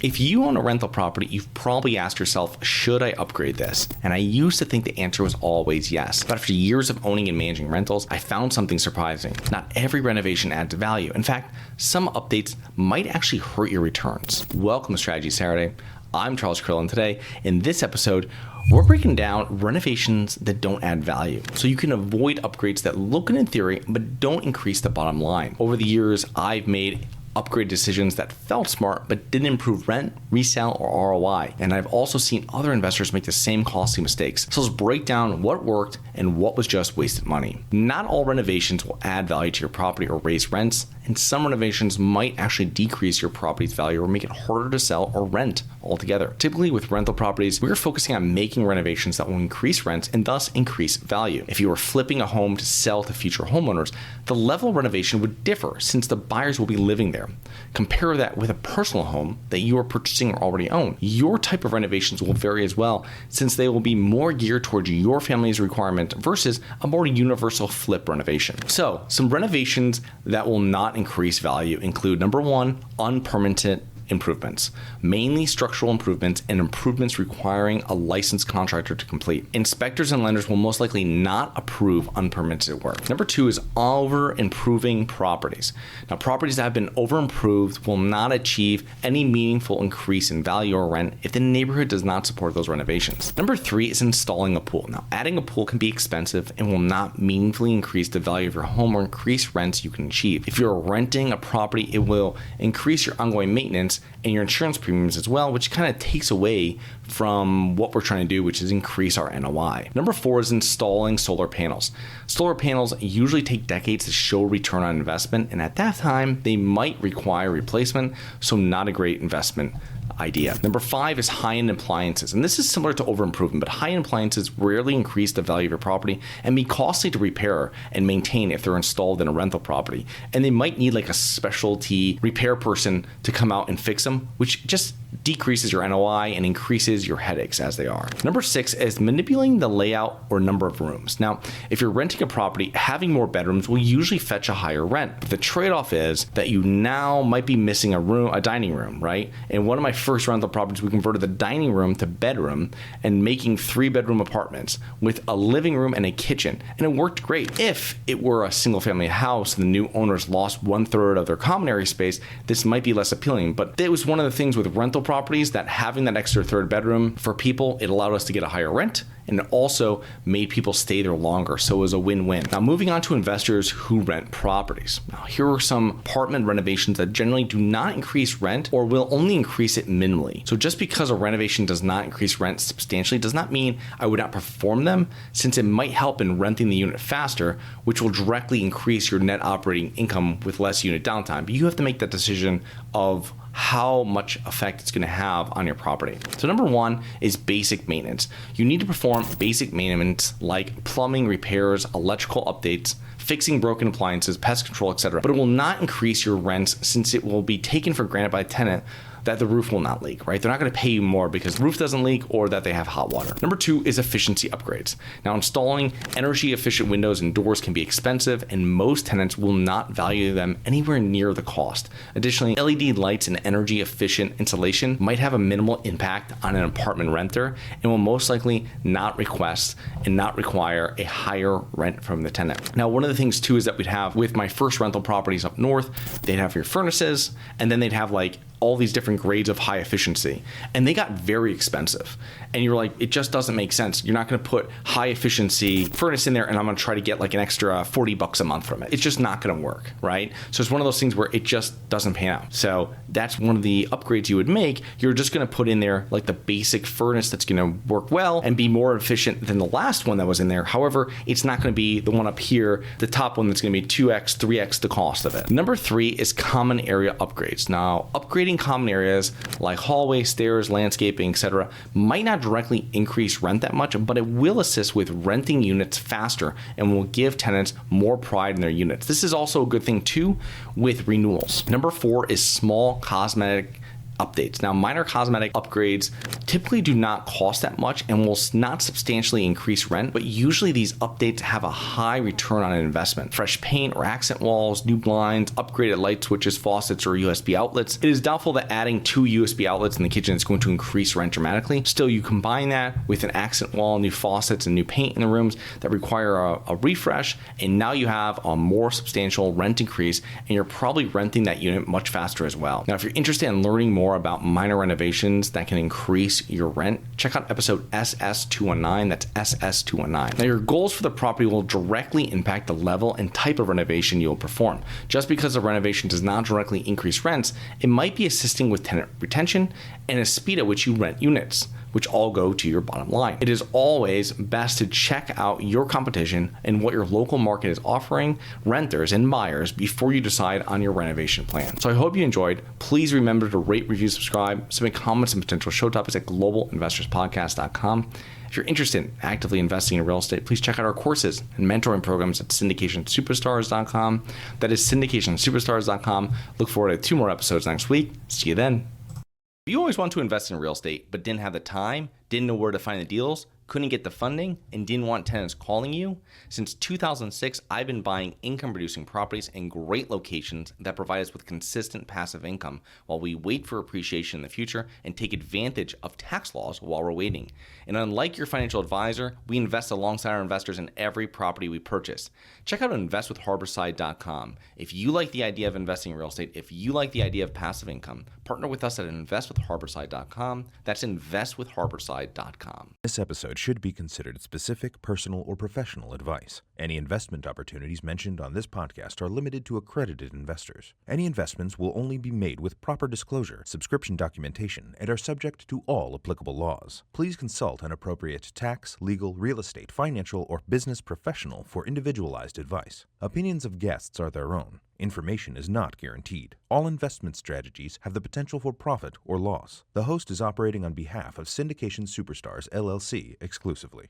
If you own a rental property, you've probably asked yourself, should I upgrade this? And I used to think the answer was always yes. But after years of owning and managing rentals, I found something surprising. Not every renovation adds value. In fact, some updates might actually hurt your returns. Welcome to Strategy Saturday. I'm Charles Krill, and today, in this episode, we're breaking down renovations that don't add value, so you can avoid upgrades that look good in theory but don't increase the bottom line. Over the years, I've made upgrade decisions that felt smart but didn't improve rent, resale, or ROI. And I've also seen other investors make the same costly mistakes. So let's break down what worked and what was just wasted money. Not all renovations will add value to your property or raise rents, and some renovations might actually decrease your property's value or make it harder to sell or rent altogether. Typically with rental properties, we're focusing on making renovations that will increase rents and thus increase value. If you were flipping a home to sell to future homeowners, the level of renovation would differ since the buyers will be living there. Compare that with a personal home that you are purchasing or already own. Your type of renovations will vary as well, since they will be more geared towards your family's requirement versus a more universal flip renovation. So, some renovations that will not increase value include number one, unpermitted improvements, mainly structural improvements and improvements requiring a licensed contractor to complete. Inspectors and lenders will most likely not approve unpermitted work. Number two is over improving properties. Now, properties that have been over improved will not achieve any meaningful increase in value or rent if the neighborhood does not support those renovations. Number three is installing a pool. Now, adding a pool can be expensive and will not meaningfully increase the value of your home or increase rents you can achieve. If you're renting a property, it will increase your ongoing maintenance and your insurance premiums as well, which kind of takes away from what we're trying to do, which is increase our NOI. Number four is installing solar panels. Solar panels usually take decades to show return on investment, and at that time, they might require replacement, so not a great investment idea. Number five is high-end appliances, and this is similar to over improvement, but high-end appliances rarely increase the value of your property and be costly to repair and maintain if they're installed in a rental property, and they might need like a specialty repair person to come out and fix them, which just decreases your NOI and increases your headaches as they are. Number six is manipulating the layout or number of rooms. Now, if you're renting a property, having more bedrooms will usually fetch a higher rent. But the trade-off is that you now might be missing a dining room, right? And one of my first rental properties, we converted the dining room to bedroom and making 3-bedroom apartments with a living room and a kitchen. And it worked great. If it were a single family house and the new owners lost 1/3 of their common area space, this might be less appealing. But it was one of the things with rental properties that having that extra third bedroom for people, it allowed us to get a higher rent, and it also made people stay there longer. So it was a win-win. Now, moving on to investors who rent properties. Now, here are some apartment renovations that generally do not increase rent or will only increase it minimally. So just because a renovation does not increase rent substantially does not mean I would not perform them, since it might help in renting the unit faster, which will directly increase your net operating income with less unit downtime. But you have to make that decision of how much effect it's going to have on your property. So number one is basic maintenance. You need to perform basic maintenance like plumbing repairs, electrical updates, fixing broken appliances, pest control, etc. But it will not increase your rents, since it will be taken for granted by a tenant that the roof will not leak, right? They're not going to pay you more because the roof doesn't leak or that they have hot water. Number two is efficiency upgrades. Now, installing energy efficient windows and doors can be expensive, and most tenants will not value them anywhere near the cost. Additionally, LED lights and energy efficient insulation might have a minimal impact on an apartment renter and will most likely not request and not require a higher rent from the tenant. Now, one of the things too is that we'd have with my first rental properties up north, they'd have your furnaces, and then they'd have like all these different grades of high efficiency, and they got very expensive. And you're like, it just doesn't make sense. You're not going to put high efficiency furnace in there and I'm going to try to get like an extra $40 a month from it. It's just not going to work, right? So it's one of those things where it just doesn't pan out. So that's one of the upgrades you would make. You're just going to put in there like the basic furnace that's going to work well and be more efficient than the last one that was in there. However, it's not going to be the one up here, the top one that's going to be 2x, 3x the cost of it. Number three is common area upgrades. Now, upgrading common areas like hallway, stairs, landscaping, etc. might not directly increase rent that much, but it will assist with renting units faster and will give tenants more pride in their units. This is also a good thing too with renewals. Number four is small cosmetic updates. Now, minor cosmetic upgrades typically do not cost that much and will not substantially increase rent, but usually these updates have a high return on investment. Fresh paint or accent walls, new blinds, upgraded light switches, faucets, or USB outlets. It is doubtful that adding 2 USB outlets in the kitchen is going to increase rent dramatically. Still, you combine that with an accent wall, new faucets, and new paint in the rooms that require a refresh, and now you have a more substantial rent increase, and you're probably renting that unit much faster as well. Now, if you're interested in learning more about minor renovations that can increase your rent, check out episode SS219. That's SS219. Now, your goals for the property will directly impact the level and type of renovation you will perform. Just because a renovation does not directly increase rents, it might be assisting with tenant retention and the speed at which you rent units, which all go to your bottom line. It is always best to check out your competition and what your local market is offering renters and buyers before you decide on your renovation plan. So I hope you enjoyed. Please remember to rate, review, subscribe, submit comments and potential show topics at globalinvestorspodcast.com. If you're interested in actively investing in real estate, please check out our courses and mentoring programs at syndicationsuperstars.com. That is syndicationsuperstars.com. Look forward to 2 more episodes next week. See you then. If you always want to invest in real estate but didn't have the time, didn't know where to find the deals, couldn't get the funding, and didn't want tenants calling you? Since 2006, I've been buying income-producing properties in great locations that provide us with consistent passive income while we wait for appreciation in the future and take advantage of tax laws while we're waiting. And unlike your financial advisor, we invest alongside our investors in every property we purchase. Check out investwithharborside.com. If you like the idea of investing in real estate, if you like the idea of passive income, partner with us at investwithharborside.com. That's investwithharborside.com. This episode should be considered specific, personal, or professional advice. Any investment opportunities mentioned on this podcast are limited to accredited investors. Any investments will only be made with proper disclosure, subscription documentation, and are subject to all applicable laws. Please consult an appropriate tax, legal, real estate, financial, or business professional for individualized advice. Opinions of guests are their own. Information is not guaranteed. All investment strategies have the potential for profit or loss. The host is operating on behalf of Syndication Superstars, LLC exclusively.